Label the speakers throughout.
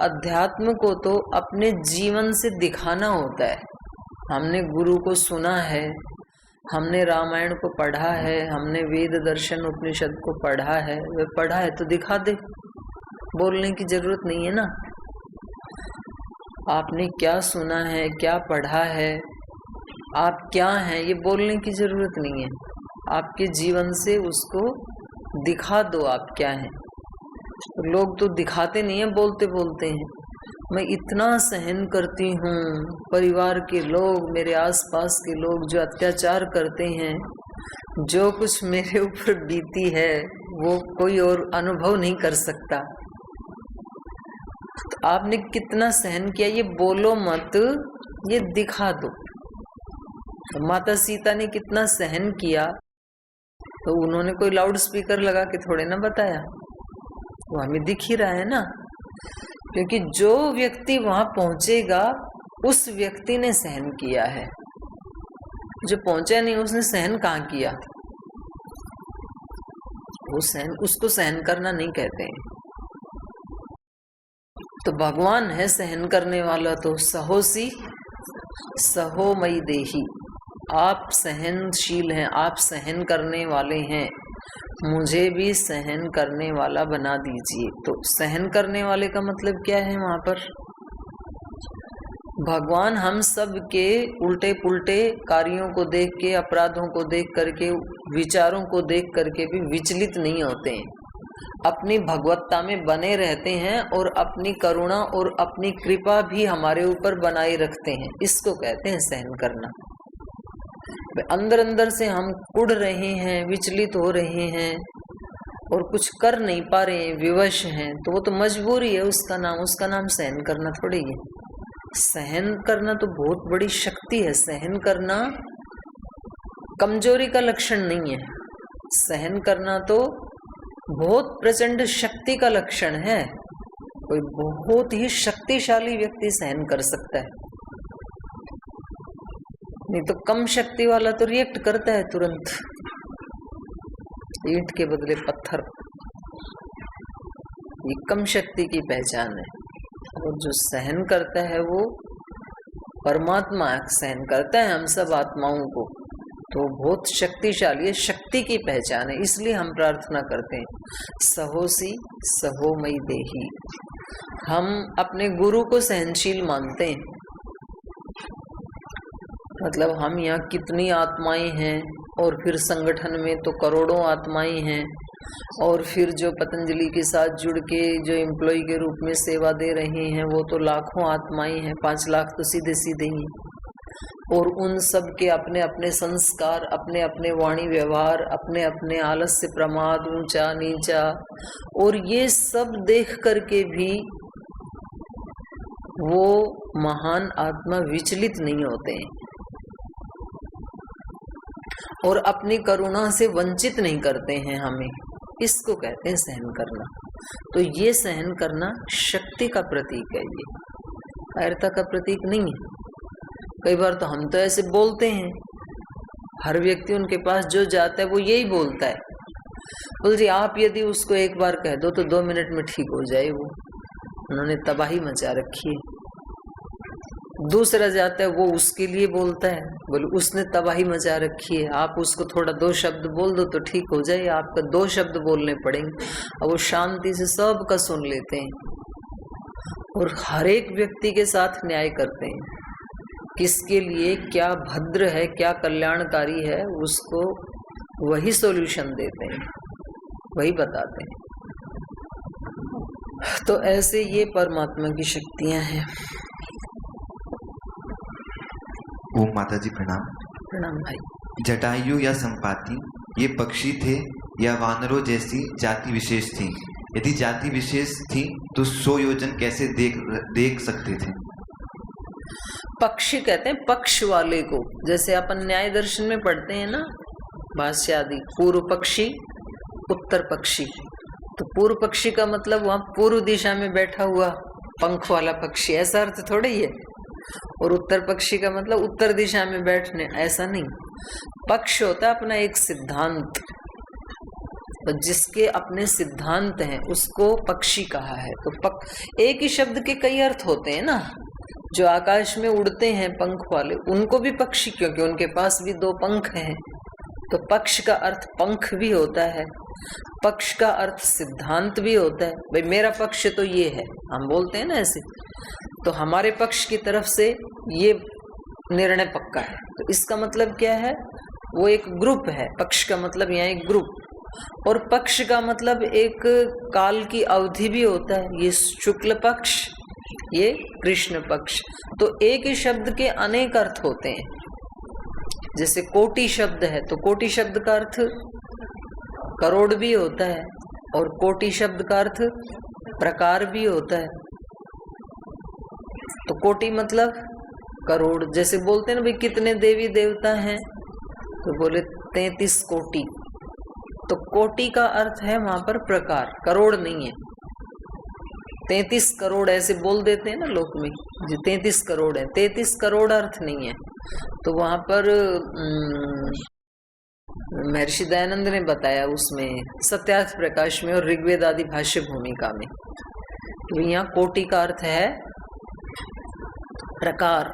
Speaker 1: अध्यात्म को तो अपने जीवन से दिखाना होता है। हमने गुरु को सुना है, हमने रामायण को पढ़ा है, हमने वेद दर्शन उपनिषद को पढ़ा है, वे पढ़ा है तो दिखा दे, बोलने की जरूरत नहीं है ना। आपने क्या सुना है, क्या पढ़ा है, आप क्या हैं, ये बोलने की जरूरत नहीं है। आपके जीवन से उसको दिखा दो आप क्या हैं। तो लोग तो दिखाते नहीं है, बोलते बोलते हैं। मैं इतना सहन करती हूँ, परिवार के लोग, मेरे आसपास के लोग जो अत्याचार करते हैं, जो कुछ मेरे ऊपर बीती है वो कोई और अनुभव नहीं कर सकता। तो आपने कितना सहन किया ये बोलो मत, ये दिखा दो। तो माता सीता ने कितना सहन किया तो उन्होंने कोई लाउड स्पीकर लगा के थोड़े ना बताया, वो हमें दिख ही रहा है ना। क्योंकि जो व्यक्ति वहां पहुंचेगा उस व्यक्ति ने सहन किया है, जो पहुंचा नहीं उसने सहन कहाँ किया। वो सहन, उसको सहन करना नहीं कहते हैं। तो भगवान है सहन करने वाला। तो सहोसी सहो मई देही, आप सहनशील हैं, आप सहन करने वाले हैं, मुझे भी सहन करने वाला बना दीजिए। तो सहन करने वाले का मतलब क्या है वहां पर? भगवान हम सब के उल्टे पुल्टे कार्यों को देख के, अपराधों को देख करके, विचारों को देख करके भी विचलित नहीं होते हैं, अपनी भगवत्ता में बने रहते हैं और अपनी करुणा और अपनी कृपा भी हमारे ऊपर बनाए रखते हैं। इसको कहते हैं सहन करना। अंदर अंदर से हम कुढ़ रहे हैं, विचलित हो रहे हैं और कुछ कर नहीं पा रहे हैं, विवश हैं, तो वो तो मजबूरी है, उसका नाम सहन करना थोड़ी है। सहन करना तो बहुत बड़ी शक्ति है। सहन करना कमजोरी का लक्षण नहीं है। सहन करना तो बहुत प्रचंड शक्ति का लक्षण है। कोई बहुत ही शक्तिशाली व्यक्ति सहन कर सकता है, नहीं तो कम शक्ति वाला तो रिएक्ट करता है तुरंत, ईंट के बदले पत्थर। ये कम शक्ति की पहचान है। और जो सहन करता है वो परमात्मा सहन करता है हम सब आत्माओं को, तो बहुत शक्तिशाली है, शक्ति की पहचान है। इसलिए हम प्रार्थना करते हैं सहोसी सहो मई देही। हम अपने गुरु को सहनशील मानते हैं। मतलब हम यहाँ कितनी आत्माएं हैं, और फिर संगठन में तो करोड़ों आत्माएं हैं, और फिर जो पतंजलि के साथ जुड़ के जो एम्प्लॉय के रूप में सेवा दे रहे हैं वो तो लाखों आत्माएं हैं, 5 लाख तो सीधे सीधे ही। और उन सब के अपने अपने संस्कार, अपने अपने वाणी व्यवहार, अपने अपने आलस्य प्रमाद, ऊंचा नीचा, और ये सब देख करके भी वो महान आत्मा विचलित नहीं होते हैं और अपनी करुणा से वंचित नहीं करते हैं हमें। इसको कहते हैं सहन करना। तो ये सहन करना शक्ति का प्रतीक है, ये कायरता का प्रतीक नहीं है। कई बार तो हम तो ऐसे बोलते हैं, हर व्यक्ति उनके पास जो जाता है वो यही बोलता है, बोल जी आप यदि उसको एक बार कह दो तो 2 मिनट में ठीक हो जाए। वो उन्होंने तबाही मचा रखी है। दूसरा जाता है वो उसके लिए बोलता है, बोले उसने तबाही मचा रखी है, आप उसको थोड़ा 2 शब्द बोल दो तो ठीक हो जाए। आपका 2 शब्द बोलने पड़ेंगे। अब वो शांति से सबका सुन लेते हैं और हर एक व्यक्ति के साथ न्याय करते हैं। किसके लिए क्या भद्र है, क्या कल्याणकारी है, उसको वही सॉल्यूशन देते हैं, वही बताते हैं। तो ऐसे ये परमात्मा की शक्तियां हैं।
Speaker 2: ओम माता जी प्रणाम।
Speaker 1: प्रणाम भाई।
Speaker 2: जटायु या संपाति ये पक्षी थे या वानरों जैसी जाति विशेष थी? यदि जाति विशेष थी तो 100 योजन कैसे देख सकते थे?
Speaker 1: पक्षी कहते हैं पक्ष वाले को, जैसे अपन न्याय दर्शन में पढ़ते हैं ना, भाष्य आदि, पूर्व पक्षी उत्तर पक्षी। तो पूर्व पक्षी का मतलब वहां पूर्व दिशा में बैठा हुआ पंख वाला पक्षी, ऐसा अर्थ थोड़ा ही है। और उत्तर पक्षी का मतलब उत्तर दिशा में बैठने, ऐसा नहीं। पक्ष होता है अपना एक सिद्धांत, तो जिसके अपने सिद्धांत हैं उसको पक्षी कहा है। तो एक ही शब्द के कई अर्थ होते हैं ना। जो आकाश में उड़ते हैं पंख वाले उनको भी पक्षी, क्योंकि उनके पास भी दो पंख हैं। तो पक्ष का अर्थ पंख भी होता है, पक्ष का अर्थ सिद्धांत भी होता है। भाई मेरा पक्ष तो ये है, हम बोलते हैं ना ऐसे, तो हमारे पक्ष की तरफ से ये निर्णय पक्का है। तो इसका मतलब क्या है, वो एक ग्रुप है। पक्ष का मतलब यहाँ एक ग्रुप, और पक्ष का मतलब एक काल की अवधि भी होता है। ये शुक्ल पक्ष, ये कृष्ण पक्ष। तो एक ही शब्द के अनेक अर्थ होते हैं। जैसे कोटि शब्द है तो कोटि शब्द का अर्थ करोड़ भी होता है, और कोटि शब्द का अर्थ प्रकार भी होता है। तो कोटि मतलब करोड़। जैसे बोलते हैं ना भाई कितने देवी देवता हैं, तो बोले 33 कोटि। तो कोटि का अर्थ है वहां पर प्रकार, करोड़ नहीं है। 33 करोड़ ऐसे बोल देते हैं ना लोक में, जो 33 करोड़ है, 33 करोड़ अर्थ नहीं है। तो वहां पर महर्षि दयानंद ने बताया उसमें सत्यार्थ प्रकाश में और ऋग्वेद आदि भाष्य भूमिका में, तो यहाँ कोटि का अर्थ है प्रकार।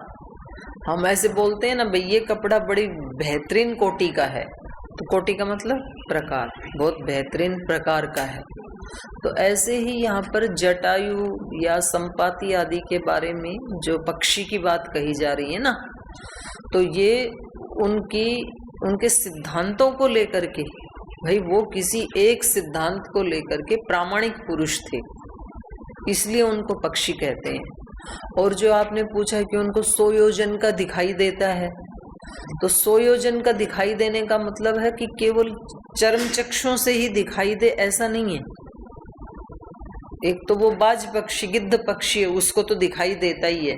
Speaker 1: हम ऐसे बोलते हैं ना भाई ये कपड़ा बड़ी बेहतरीन कोटि का है, तो कोटि का मतलब प्रकार, बहुत बेहतरीन प्रकार का है। तो ऐसे ही यहाँ पर जटायु या संपाति आदि के बारे में जो पक्षी की बात कही जा रही है ना, तो ये उनके सिद्धांतों को लेकर के, भाई वो किसी एक सिद्धांत को लेकर के प्रामाणिक पुरुष थे, इसलिए उनको पक्षी कहते हैं। और जो आपने पूछा कि उनको 100 योजन का दिखाई देता है, तो 100 योजन का दिखाई देने का मतलब है कि केवल चर्म चक्षुओं से ही दिखाई दे, ऐसा नहीं है। एक तो वो बाज पक्षी, गिद्ध पक्षी है, उसको तो दिखाई देता ही है।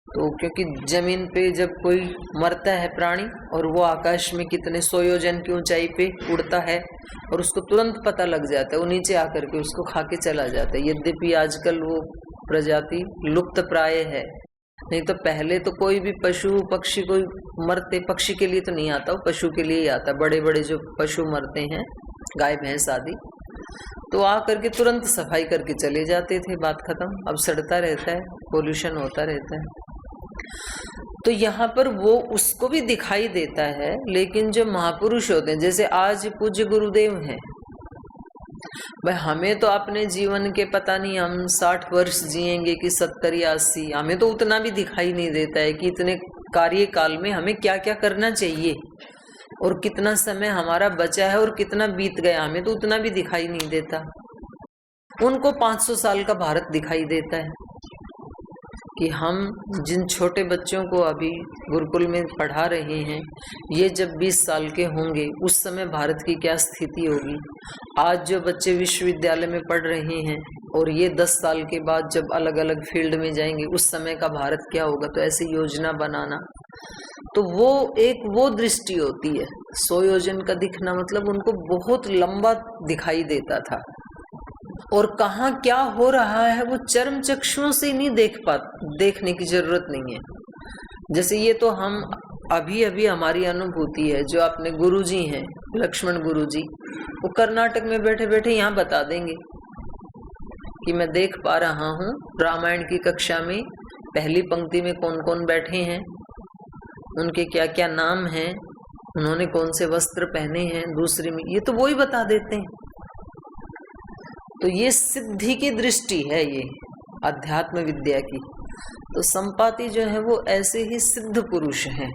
Speaker 1: तो क्योंकि जमीन पे जब कोई मरता है प्राणी और वो आकाश में कितने 100 योजन की ऊंचाई पे उड़ता है और उसको तुरंत पता लग जाता है, वो नीचे आकर के उसको खा के चला जाता है। यद्यपि आजकल वो प्रजाति लुप्त प्राय है, नहीं तो पहले तो कोई भी पशु पक्षी कोई मरते, पक्षी के लिए तो नहीं आता, वो पशु के लिए ही आता। बड़े बड़े जो पशु मरते हैं, गाय भैंस आदि, तो आकर के तुरंत सफाई करके चले जाते थे, बात खत्म। अब सड़ता रहता है, पोल्यूशन होता रहता है। तो यहाँ पर वो उसको भी दिखाई देता है, लेकिन जो महापुरुष होते हैं, जैसे आज पूज्य गुरुदेव हैं, भाई हमें तो अपने जीवन के पता नहीं हम 60 वर्ष जिएंगे कि 70 या 80, हमें तो उतना भी दिखाई नहीं देता है कि इतने कार्यकाल में हमें क्या क्या करना चाहिए और कितना समय हमारा बचा है और कितना बीत गया, हमें तो उतना भी दिखाई नहीं देता। उनको 500 साल का भारत दिखाई देता है कि हम जिन छोटे बच्चों को अभी गुरुकुल में पढ़ा रहे हैं, ये जब 20 साल के होंगे उस समय भारत की क्या स्थिति होगी। आज जो बच्चे विश्वविद्यालय में पढ़ रहे हैं और ये 10 साल के बाद जब अलग अलग फील्ड में जाएंगे उस समय का भारत क्या होगा। तो ऐसे योजना बनाना, तो वो दृष्टि होती है। 100 योजन का दिखना मतलब उनको बहुत लंबा दिखाई देता था, और कहाँ क्या हो रहा है वो चर्म चक्षुओं से नहीं देखने की जरूरत नहीं है। जैसे ये तो हम अभी हमारी अनुभूति है। जो अपने गुरुजी हैं, लक्ष्मण गुरुजी, वो कर्नाटक में बैठे बैठे यहाँ बता देंगे कि मैं देख पा रहा हूँ रामायण की कक्षा में पहली पंक्ति में कौन कौन बैठे हैं, उनके क्या क्या नाम हैं, उन्होंने कौन से वस्त्र पहने हैं, दूसरी में ये तो वो ही बता देते हैं। तो ये सिद्धि की दृष्टि है, ये अध्यात्म विद्या की। तो संपाति जो है वो ऐसे ही सिद्ध पुरुष हैं,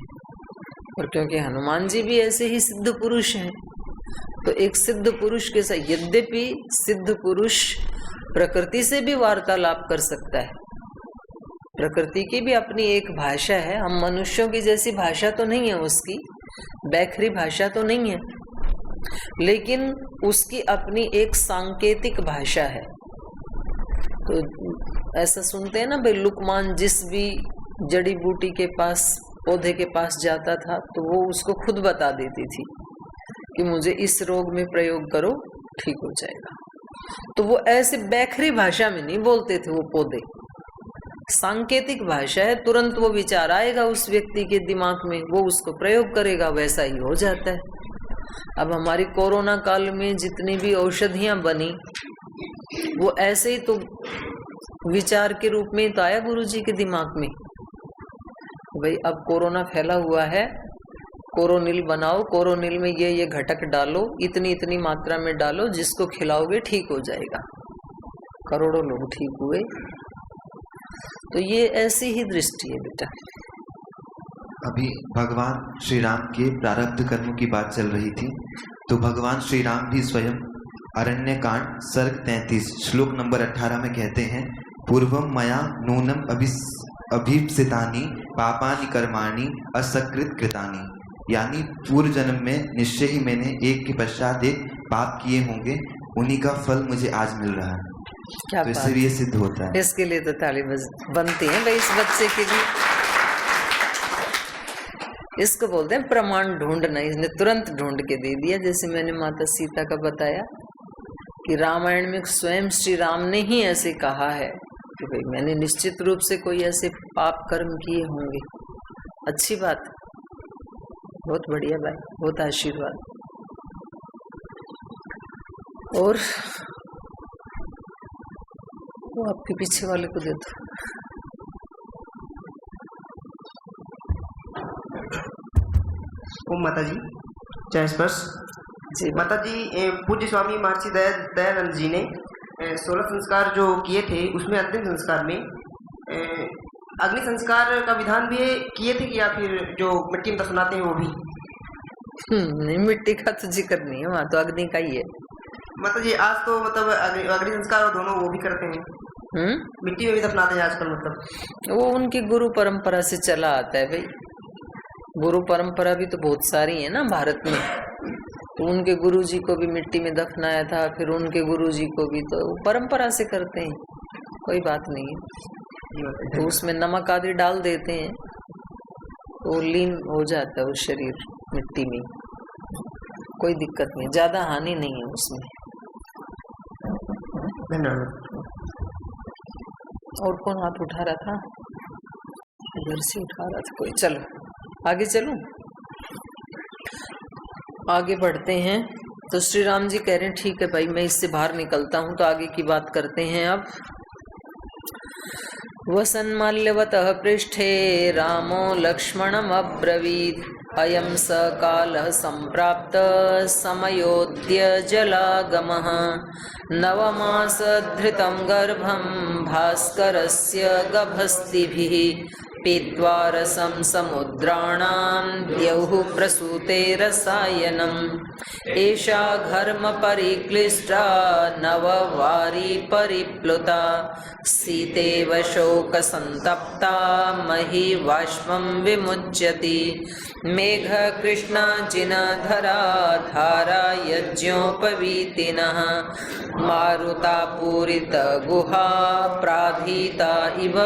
Speaker 1: और क्योंकि हनुमान जी भी ऐसे ही सिद्ध पुरुष हैं, तो एक सिद्ध पुरुष के साथ, यद्यपि सिद्ध पुरुष प्रकृति से भी वार्तालाप कर सकता है, प्रकृति की भी अपनी एक भाषा है। हम मनुष्यों की जैसी भाषा तो नहीं है उसकी, बैखरी भाषा तो नहीं है, लेकिन उसकी अपनी एक सांकेतिक भाषा है। तो ऐसा सुनते हैं ना भाई, लुकमान जिस भी जड़ी बूटी के पास, पौधे के पास जाता था तो वो उसको खुद बता देती थी कि मुझे इस रोग में प्रयोग करो, ठीक हो जाएगा। तो वो ऐसे बैखरी भाषा में नहीं बोलते थे वो पौधे, सांकेतिक भाषा है, तुरंत वो विचार आएगा उस व्यक्ति के दिमाग में, वो उसको प्रयोग करेगा, वैसा ही हो जाता है। अब हमारी कोरोना काल में जितनी भी औषधियां बनी वो ऐसे ही तो विचार के रूप में तो आया गुरुजी के दिमाग में, भाई अब कोरोना फैला हुआ है, कोरोनिल बनाओ, कोरोनिल में ये घटक डालो, इतनी इतनी मात्रा में डालो, जिसको खिलाओगे ठीक हो जाएगा। करोड़ों लोग ठीक हुए। तो ये ऐसी ही दृष्टि है बेटा।
Speaker 2: अभी भगवान श्री राम के प्रारब्ध कर्मों की बात चल रही थी, तो भगवान श्री राम भी स्वयं अरण्य कांड सर्ग 33 श्लोक नंबर 18 में कहते हैं, पूर्वम मया नूनम अभीप्सितानि पापानि कर्माणि असकृत कृतानि, यानी पूर्व जन्म में निश्चय ही मैंने एक के पश्चात एक पाप किए होंगे, उन्हीं का फल मुझे आज मिल रहा है।
Speaker 1: क्या
Speaker 2: तो इससे भी ये सिद्ध होता है।
Speaker 1: इसके लिए तो ताली बनती है भाई इस बच्चे के लिए। इसको बोलते हैं प्रमाण ढूंढना। इसने तुरंत ढूंढ के दे दिया। जैसे मैंने माता सीता का बताया कि रामायण में स्वयं श्री राम ने ही ऐसे कहा है कि भाई मैंने निश्चित रूप से कोई ऐसे पाप कर्म किए होंगे। अच्छी बात, बहुत बढ़िया भाई, बहुत आशीर्वाद। और वो आपके पीछे वाले को दे दो।
Speaker 3: ओम माता जी, जय स्पर्श
Speaker 1: जी
Speaker 3: माता जी। पूज्य स्वामी महर्षि दयानंद जी ने 16 संस्कार जो किए थे, उसमें अंतिम संस्कार में अग्नि संस्कार का विधान भी किए थे कि या फिर जो मिट्टी में दफनाते हैं वो भी?
Speaker 1: नहीं, मिट्टी का तो जिक्र नहीं है, वहाँ तो अग्नि का ही है।
Speaker 3: माता जी आज तो मतलब अग्नि संस्कार और दोनों वो भी करते हैं, मिट्टी में भी दफनाते हैं आजकल। मतलब
Speaker 1: वो उनकी गुरु परंपरा से चला आता है भाई। गुरु परंपरा भी तो बहुत सारी है ना भारत में। तो उनके गुरुजी को भी मिट्टी में दफनाया था, फिर उनके गुरुजी को भी, तो परंपरा से करते हैं, कोई बात नहीं है। तो उसमें नमक आदि डाल देते हैं तो लीन हो जाता है वो शरीर मिट्टी में, कोई दिक्कत नहीं, ज्यादा हानि नहीं है उसमें।
Speaker 3: धन्यवाद।
Speaker 1: और कौन हाथ उठा रहा था? इधर से उठा रहा था कोई। चलो आगे चलो, आगे बढ़ते हैं। तो श्री राम जी कह रहे हैं ठीक है भाई, मैं इससे बाहर निकलता हूं। तो आगे की बात करते हैं अब। वसन्माल्यवतः पृष्ठे रामो लक्ष्मणम् अब्रवीत्, अयं स कालः सम्प्राप्त समयोऽद्य जलागमः, नवमासधृतं गर्भं भास्करस्य गभस्तिभिः, पीत्वा रसं समुद्राणां द्यौः प्रसूते रसायनम्, एषा घर्म परिक्लिष्टा नववारी परिप्लुता, सीतेव शोक संतप्ता मही वाष्पं विमुच्यति, मेघ कृष्णा जिनधरा धारा यज्ञोपवीतिनः, मारुता पूरित गुहा प्राधीता इव,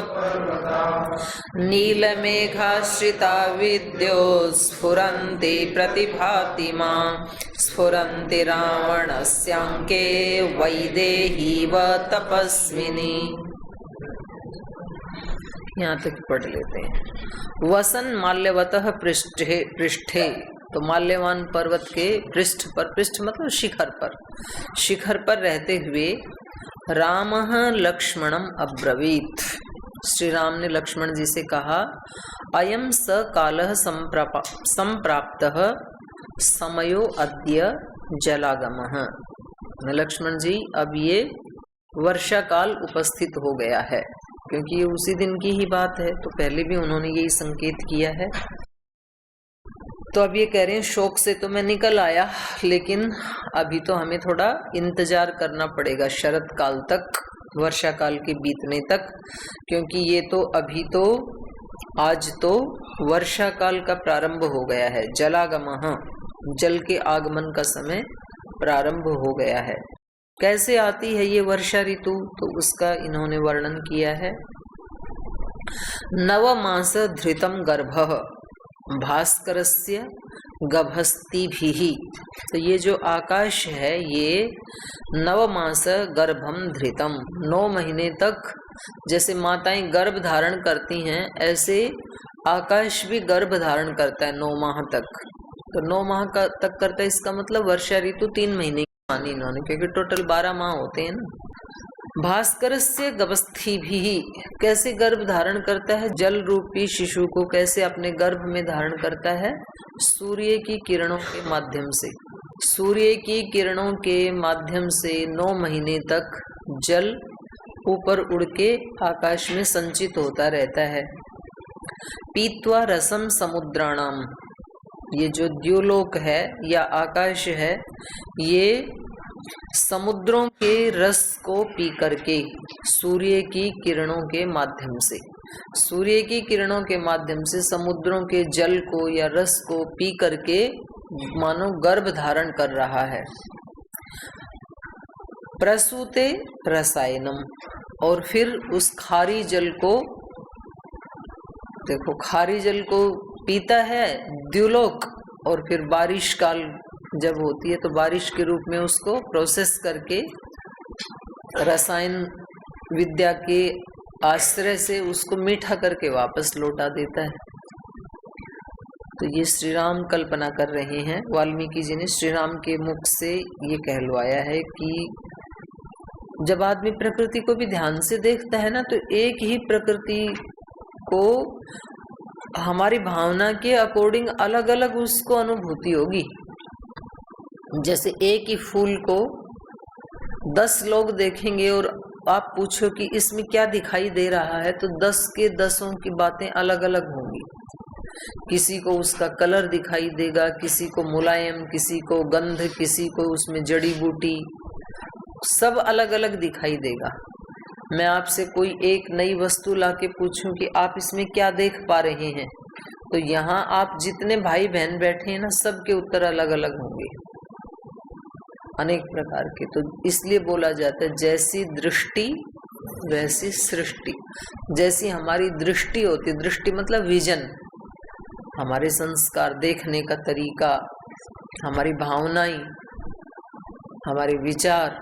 Speaker 1: नीलमेघाश्रिता विद्यो स्फुरन्ति प्रतिभाति मां, स्फुरन्ति रावणस्यांके वैदेहीव तपस्विनी। यहाँ तक पढ़ लेते हैं। वसन माल्यवतः पृष्ठे, तो माल्यवान पर्वत के पृष्ठ पर, पृष्ठ मतलब शिखर पर रहते हुए रामः लक्ष्मणम् अब्रवीत्, श्री राम ने लक्ष्मण जी से कहा, अयं स कालः संप्राप्तः समयो अद्य जलागमः। लक्ष्मण जी अब ये वर्षा काल उपस्थित हो गया है, क्योंकि ये उसी दिन की ही बात है। तो पहले भी उन्होंने यही संकेत किया है। तो अब ये कह रहे हैं शोक से तो मैं निकल आया, लेकिन अभी तो हमें थोड़ा इंतजार करना पड़ेगा शरद काल तक, वर्षा काल के बीतने तक, क्योंकि ये तो अभी तो आज तो वर्षा काल का प्रारंभ हो गया है। जलागमः, जल के आगमन का समय प्रारंभ हो गया है। कैसे आती है ये वर्षा ऋतु, तो उसका इन्होंने वर्णन किया है। नवमास धृतम गर्भः भास्करस्य गभस्तिभिः, तो ये जो आकाश है ये नवमास गर्भम धृतम, 9 महीने तक जैसे माताएं गर्भ धारण करती हैं, ऐसे आकाश भी गर्भ धारण करता है 9 माह तक। तो 9 माह का तक करता है, इसका मतलब वर्षा ऋतु 3 महीने की मानी इन्होंने, क्योंकि टोटल 12 माह होते हैं ना। भास्कर से गवस्थी भी, कैसे गर्भ धारण करता है, जल रूपी शिशु को कैसे अपने गर्भ में धारण करता है, सूर्य की किरणों के माध्यम से। सूर्य की किरणों के माध्यम से 9 महीने तक जल ऊपर उड़ के आकाश में संचित होता रहता है। पीत्वा रसम समुद्राणाम, ये जो द्युलोक है या आकाश है, ये समुद्रों के रस को पी करके, सूर्य की किरणों के माध्यम से, सूर्य की किरणों के माध्यम से समुद्रों के जल को या रस को पी करके मानो गर्भ धारण कर रहा है। प्रसूते रसायनम, और फिर उस खारी जल को, देखो खारी जल को पीता है द्युलोक, और फिर बारिश काल जब होती है तो बारिश के रूप में उसको प्रोसेस करके रसायन विद्या के आश्रय से उसको मीठा करके वापस लौटा देता है। तो ये श्री राम कल्पना कर रहे हैं, वाल्मीकि जी ने श्री राम के मुख से ये कहलवाया है कि जब आदमी प्रकृति को भी ध्यान से देखता है ना, तो एक ही प्रकृति को हमारी भावना के अकॉर्डिंग अलग अलग उसको अनुभूति होगी। जैसे एक ही फूल को 10 लोग देखेंगे और आप पूछो कि इसमें क्या दिखाई दे रहा है, तो 10 के 10 की बातें अलग अलग होंगी। किसी को उसका कलर दिखाई देगा, किसी को मुलायम, किसी को गंध, किसी को उसमें जड़ी बूटी, सब अलग अलग दिखाई देगा। मैं आपसे कोई एक नई वस्तु लाके पूछूं कि आप इसमें क्या देख पा रहे हैं, तो यहाँ आप जितने भाई बहन बैठे हैं ना, सबके उत्तर अलग अलग होंगे, अनेक प्रकार के। तो इसलिए बोला जाता है जैसी दृष्टि वैसी सृष्टि। जैसी हमारी दृष्टि होती, दृष्टि मतलब विजन, हमारे संस्कार, देखने का तरीका, हमारी भावनाएं, हमारे विचार,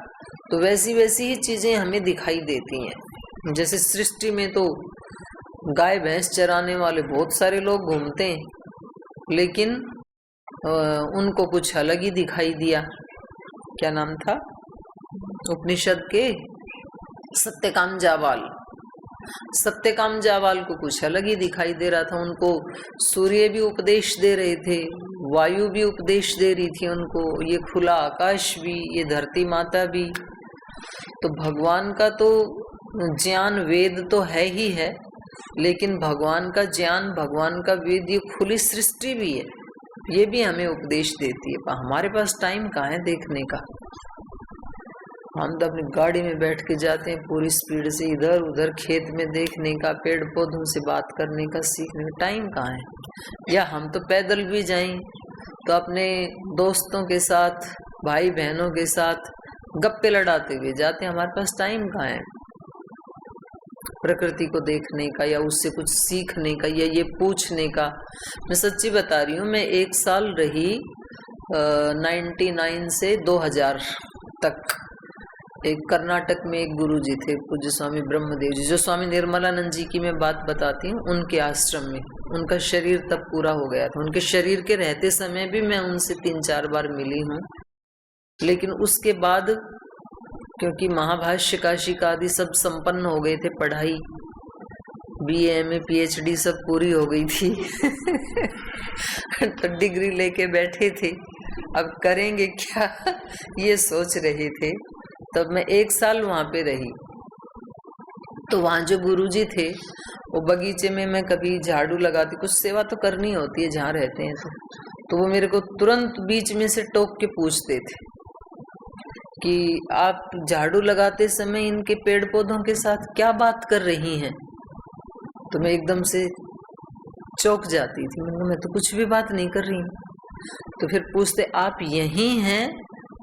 Speaker 1: तो वैसी वैसी ही चीजें हमें दिखाई देती हैं। जैसे सृष्टि में तो गाय भैंस चराने वाले बहुत सारे लोग घूमते हैं, लेकिन उनको कुछ अलग ही दिखाई दिया। क्या नाम था उपनिषद के? सत्यकाम जावाल। सत्यकाम जावाल को कुछ अलग ही दिखाई दे रहा था। उनको सूर्य भी उपदेश दे रहे थे, वायु भी उपदेश दे रही थी उनको, ये खुला आकाश भी, ये धरती माता भी। तो भगवान का तो ज्ञान वेद तो है ही है, लेकिन भगवान का ज्ञान, भगवान का वेद, ये खुली सृष्टि भी है, ये भी हमें उपदेश देती है। पर हमारे पास टाइम कहाँ है देखने का। हम तो अपनी गाड़ी में बैठ के जाते हैं पूरी स्पीड से, इधर उधर खेत में देखने का, पेड़ पौधों से बात करने का, सीखने का टाइम कहाँ है। या हम तो पैदल भी जाएं तो अपने दोस्तों के साथ, भाई बहनों के साथ गप्पे लड़ाते हुए जाते हैं। हमारे पास टाइम कहाँ है प्रकृति को देखने का, या उससे कुछ सीखने का, या ये पूछने का। मैं सच्ची बता रही हूँ, मैं 1 साल रही 99 से 2000 तक। एक कर्नाटक में एक गुरुजी थे, पूज्य स्वामी ब्रह्मदेव जी, जो स्वामी निर्मलानंद जी की मैं बात बताती हूँ, उनके आश्रम में। उनका शरीर तब पूरा हो गया था। उनके शरीर के रहते समय भी मैं उनसे 3-4 बार मिली हूँ, लेकिन उसके बाद क्योंकि महाभाष्य काशिका आदि सब संपन्न हो गए थे, पढ़ाई BA MA PhD सब पूरी हो गई थी तो डिग्री लेके बैठे थे, अब करेंगे क्या ये सोच रहे थे। तब मैं 1 साल वहां पे रही। तो वहां जो गुरुजी थे, वो बगीचे में मैं कभी झाड़ू लगाती, कुछ सेवा तो करनी होती है जहाँ रहते हैं, तो वो मेरे को तुरंत बीच में से टोक के पूछते थे कि आप झाड़ू लगाते समय इनके पेड़ पौधों के साथ क्या बात कर रही हैं। तो मैं एकदम से चौंक जाती थी, मैं तो कुछ भी बात नहीं कर रही हूँ। तो फिर पूछते, आप यहीं हैं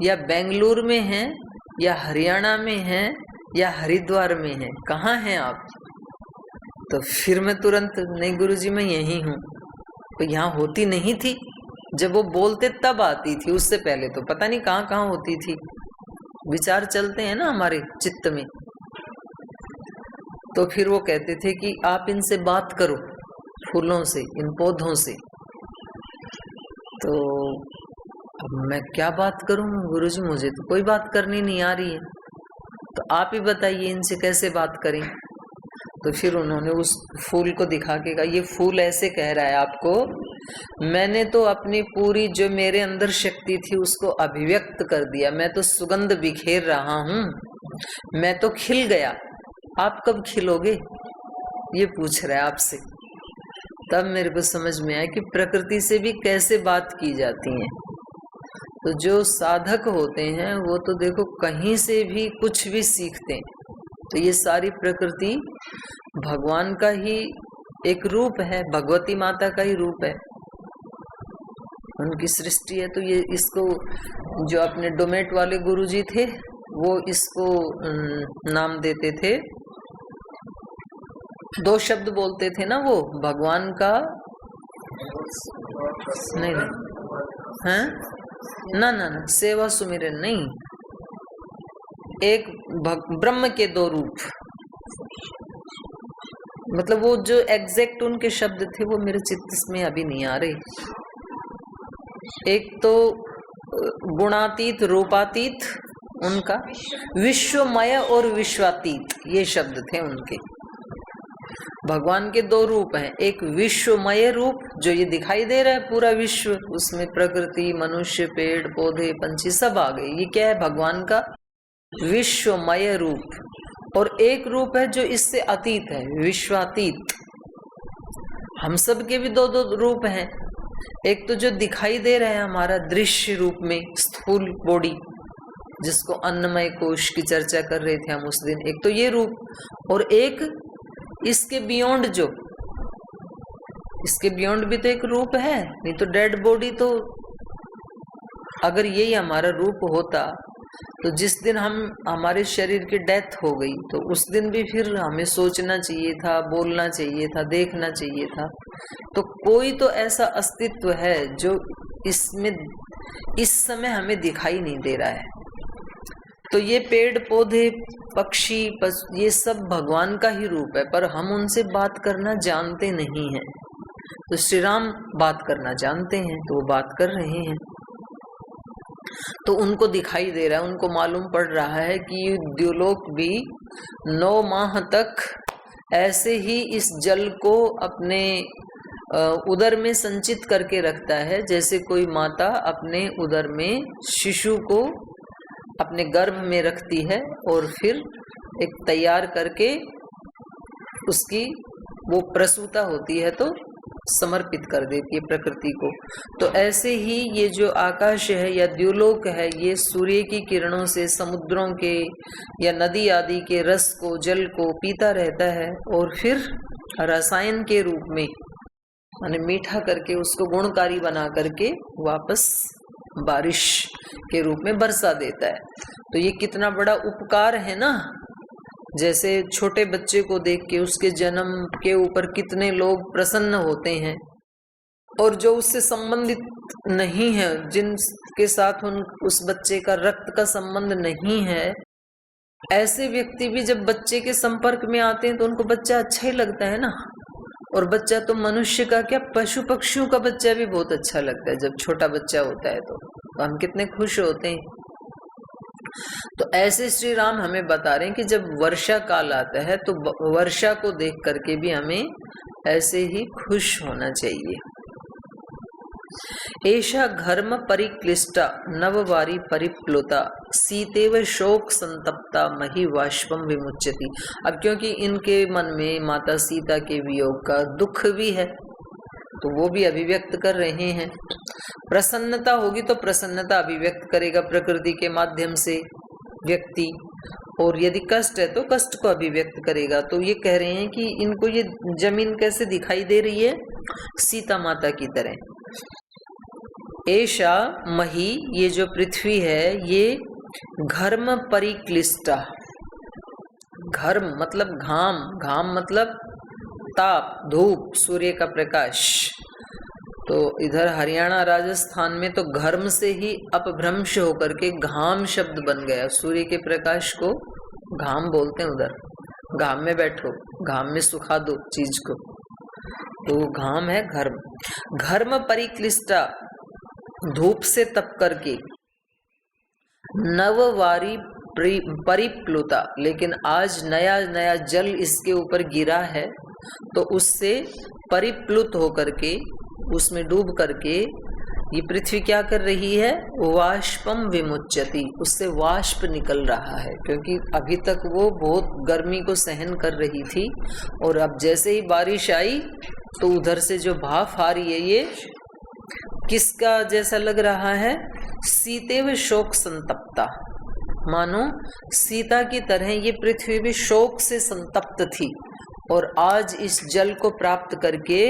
Speaker 1: या बेंगलुरु में हैं या हरियाणा में हैं या हरिद्वार में हैं, कहाँ हैं आप? तो फिर मैं तुरंत, नहीं गुरुजी मैं यहीं हूँ। तो यहाँ होती नहीं थी, जब वो बोलते तब आती थी, उससे पहले तो पता नहीं कहाँ कहाँ होती थी। विचार चलते हैं ना हमारे चित्त में। तो फिर वो कहते थे कि आप इनसे बात करो, फूलों से, इन पौधों से। तो अब मैं क्या बात करूं गुरुजी, मुझे तो कोई बात करनी नहीं आ रही है, तो आप ही बताइए इनसे कैसे बात करें। तो फिर उन्होंने उस फूल को दिखा के कहा, ये फूल ऐसे कह रहा है आपको, मैंने तो अपनी पूरी जो मेरे अंदर शक्ति थी उसको अभिव्यक्त कर दिया, मैं तो सुगंध बिखेर रहा हूं, मैं तो खिल गया, आप कब खिलोगे, ये पूछ रहा है आपसे। तब मेरे को समझ में आया कि प्रकृति से भी कैसे बात की जाती है। तो जो साधक होते हैं वो तो देखो कहीं से भी कुछ भी सीखते हैं। तो ये सारी प्रकृति भगवान का ही एक रूप है, भगवती माता का ही रूप है, उनकी सृष्टि है। तो ये इसको जो अपने डोमेट वाले गुरुजी थे वो इसको नाम देते थे, दो शब्द बोलते थे ना, वो भगवान का नहीं हैं, ना ना ना सेवा सुमिरन नहीं, एक ब्रह्म के दो रूप, मतलब वो जो एग्जैक्ट उनके शब्द थे वो मेरे चित्त में अभी नहीं आ रहे। एक तो गुणातीत रूपातीत उनका, विश्वमय और विश्वातीत, ये शब्द थे उनके। भगवान के दो रूप हैं, एक विश्वमय रूप जो ये दिखाई दे रहा है पूरा विश्व, उसमें प्रकृति, मनुष्य, पेड़ पौधे, पंछी सब आ गए, ये क्या है भगवान का विश्वमय रूप। और एक रूप है जो इससे अतीत है, विश्वातीत। हम सब के भी दो दो रूप हैं, एक तो जो दिखाई दे रहा है हमारा दृश्य रूप में स्थूल बॉडी, जिसको अन्नमय कोश की चर्चा कर रहे थे हम उस दिन, एक तो ये रूप, और एक इसके बियॉन्ड, जो इसके बियॉन्ड भी तो एक रूप है, नहीं तो डेड बॉडी। तो अगर यही हमारा रूप होता तो जिस दिन हमारे शरीर की डेथ हो गई तो उस दिन भी फिर हमें सोचना चाहिए था, बोलना चाहिए था, देखना चाहिए था। तो कोई तो ऐसा अस्तित्व है जो इसमें इस समय हमें दिखाई नहीं दे रहा है। तो ये पेड़ पौधे, पक्षी, ये सब भगवान का ही रूप है, पर हम उनसे बात करना जानते नहीं हैं। तो श्री राम बात करना जानते हैं, तो वो बात कर रहे हैं, तो उनको दिखाई दे रहा है, उनको मालूम पड़ रहा है कि द्युलोक भी 9 माह तक ऐसे ही इस जल को अपने उदर में संचित करके रखता है, जैसे कोई माता अपने उदर में शिशु को अपने गर्भ में रखती है और फिर एक तैयार करके उसकी वो प्रसूता होती है तो समर्पित कर देती है प्रकृति को। तो ऐसे ही ये जो आकाश है या द्युलोक है, ये सूर्य की किरणों से समुद्रों के या नदी आदि के रस को, जल को पीता रहता है और फिर रसायन के रूप में माने मीठा करके उसको गुणकारी बना करके वापस बारिश के रूप में बरसा देता है। तो ये कितना बड़ा उपकार है ना। जैसे छोटे बच्चे को देख के उसके जन्म के ऊपर कितने लोग प्रसन्न होते हैं, और जो उससे संबंधित नहीं है, जिनके साथ उस बच्चे का रक्त का संबंध नहीं है, ऐसे व्यक्ति भी जब बच्चे के संपर्क में आते हैं तो उनको बच्चा अच्छा ही लगता है ना। और बच्चा तो मनुष्य का क्या, पशु पक्षियों का बच्चा भी बहुत अच्छा लगता है। जब छोटा बच्चा होता है तो हम कितने खुश होते हैं। तो ऐसे श्री राम हमें बता रहे हैं कि जब वर्षा काल आता है तो वर्षा को देख करके भी हमें ऐसे ही खुश होना चाहिए। एषा घर्म परिक्लिष्टा नववारी परिप्लुता सीतेव शोक संतप्ता मही वाष्पम विमुच्यति। अब क्योंकि इनके मन में माता सीता के वियोग का दुख भी है तो वो भी अभिव्यक्त कर रहे हैं। प्रसन्नता होगी तो प्रसन्नता अभिव्यक्त करेगा प्रकृति के माध्यम से व्यक्ति, और यदि कष्ट है तो कष्ट को अभिव्यक्त करेगा। तो ये कह रहे हैं कि इनको ये जमीन कैसे दिखाई दे रही है, सीता माता की तरह। एषा मही, ये जो पृथ्वी है ये घर्म परिक्लिष्टा, घर्म मतलब घाम, घाम मतलब ताप, धूप, सूर्य का प्रकाश। तो इधर हरियाणा राजस्थान में तो घर्म से ही अपभ्रंश होकर के घाम शब्द बन गया। सूर्य के प्रकाश को घाम बोलते हैं उधर, घाम में बैठो, घाम में सुखा दो चीज को, तो घाम है घर्म। घर्म परिक्लिष्टा धूप से तप करके नववारी परिप्लुता, लेकिन आज नया नया जल इसके ऊपर गिरा है तो उससे परिप्लुत होकर के, उसमें डूब करके ये पृथ्वी क्या कर रही है? वाष्पम विमुच्यति, उससे वाष्प निकल रहा है, क्योंकि अभी तक वो बहुत गर्मी को सहन कर रही थी और अब जैसे ही बारिश आई तो उधर से जो भाप आ रही है ये किसका जैसा लग रहा है? सीतेव शोक संतप्ता, मानो सीता की तरह ये पृथ्वी भी शोक से संतप्त थी और आज इस जल को प्राप्त करके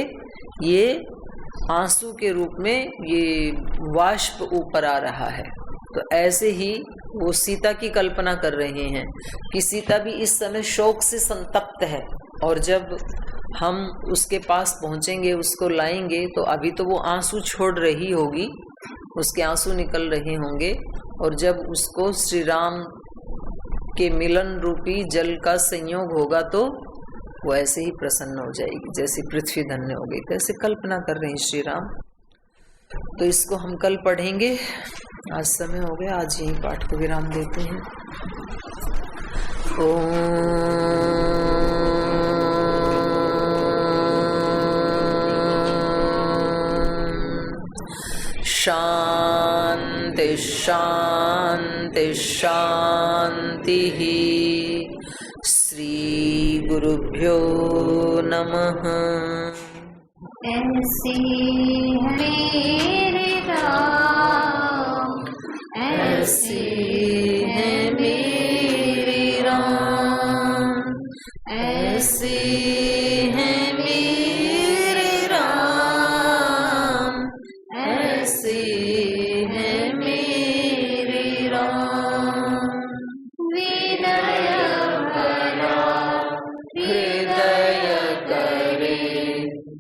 Speaker 1: ये आंसू के रूप में ये वाष्प ऊपर आ रहा है। तो ऐसे ही वो सीता की कल्पना कर रहे हैं कि सीता भी इस समय शोक से संतप्त है और जब हम उसके पास पहुंचेंगे, उसको लाएंगे, तो अभी तो वो आंसू छोड़ रही होगी, उसके आंसू निकल रहे होंगे और जब उसको श्री राम के मिलन रूपी जल का संयोग होगा तो वो ऐसे ही प्रसन्न हो जाएगी, जैसे पृथ्वी धन्य हो गई। कैसे कल्पना कर रहे हैं श्री राम। तो इसको हम कल पढ़ेंगे, आज समय हो गया, आज यही पाठ को विराम देते हैं। शांति शांति शांति। श्री गुरुभ्यो नमः।
Speaker 4: ऐसे मेरे राम,
Speaker 1: ऐसे है मेरे राम, ऐसे है मेरे राम, ऐसे है मेरे राम।
Speaker 4: विनय भरा
Speaker 1: हृदय करे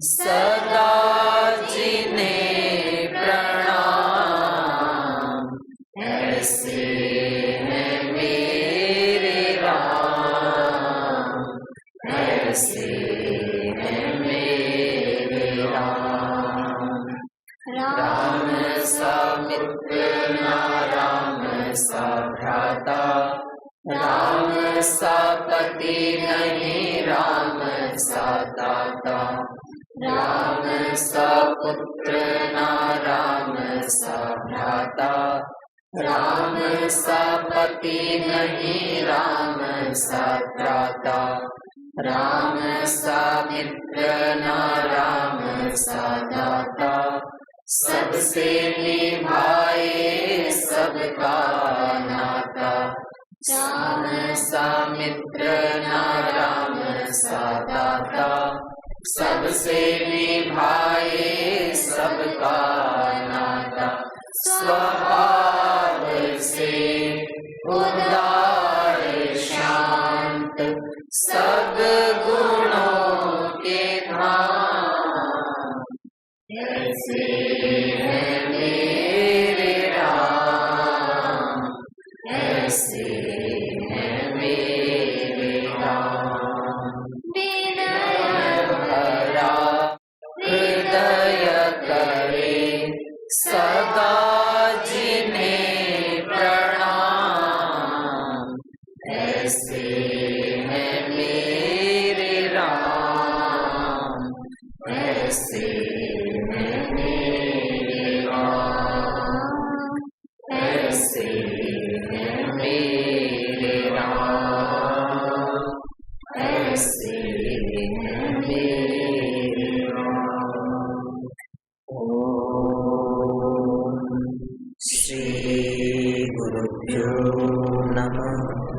Speaker 1: सदा जिन्हें प्रणाम, ऐसे है मेरे राम, ऐसे है मेरे राम। राम सा मित्र ना राम सा भ्राता, राम सा पति नहीं राम सा दाता, राम सा पुत्र ना राम सा भ्राता, राम सा पति नहीं राम सा दाता, राम सा मित्र ना राम सा दाता, सबसे निभाए सबका नाता, राम सा मित्र ना राम सा दाता, सबसे निभाए सबका नाता, स्वभाव से उदार शांत, सब गुणों के धाम, ऐसे है मेरे राम, ऐसे है मेरे राम।
Speaker 4: विनय
Speaker 1: भरा हृदय करे सदा जिन्हें प्रणाम, ऐसे है मेरे राम, ऐसे है मेरे राम, ऐसे है मेरे राम, ऐसे है मेरे राम। ओम श्री गुरुभ्यो नमः।